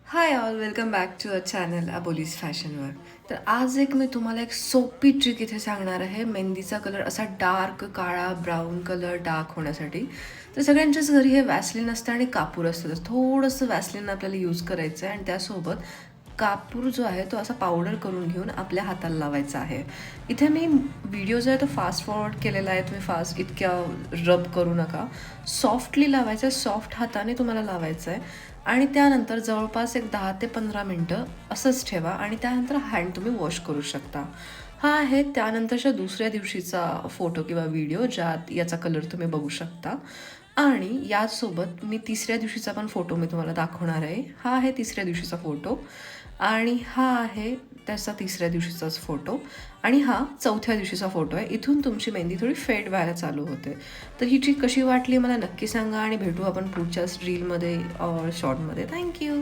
High all, welcome back to a channel Aboli's फॅशनवर. तर आज मी तुम्हाला एक सोपी ट्रिक इथे सांगणार आहे. मेहंदीचा कलर असा डार्क काळा ब्राऊन कलर डार्क होण्यासाठी. तर सगळ्यांच्याच घरी हे वॅसलिन असतं आणि कापूर असतं. तर थोडंसं वॅसलिन आपल्याला यूज करायचं आहे आणि त्यासोबत कापूर जो आहे तो असा पावडर करून घेऊन आपल्या हाताला लावायचा आहे. इथे मी व्हिडिओ जो आहे तो फास्ट फॉरवर्ड केलेला आहे. तुम्ही फास्ट इतक्या रब करू नका. सॉफ्टली लावायचं आहे, सॉफ्ट हाताने तुम्हाला लावायचं आहे आणि त्यानंतर जवळपास एक 10 ते 15 मिनटं असंच ठेवा आणि त्यानंतर हँड तुम्ही वॉश करू शकता. हा आहे त्यानंतरच्या दुसऱ्या दिवशीचा फोटो किंवा व्हिडिओ ज्यात याचा कलर तुम्ही बघू शकता. आणि याचसोबत मी तिसऱ्या दिवशीचा पण फोटो मी तुम्हाला दाखवणार आहे. हा आहे तिसऱ्या दिवशीचा फोटो आणि हा आहे त्याचा तिसऱ्या दिवशीचाच फोटो आणि हा चौथ्या दिवशीचा फोटो आहे. इथून तुमची मेहंदी थोडी फेड व्हायला चालू होते. तर ही ट्रिक कशी वाटली मला नक्की सांगा आणि भेटू आपण पुढच्याच रीलमध्ये शॉर्टमध्ये. थँक्यू.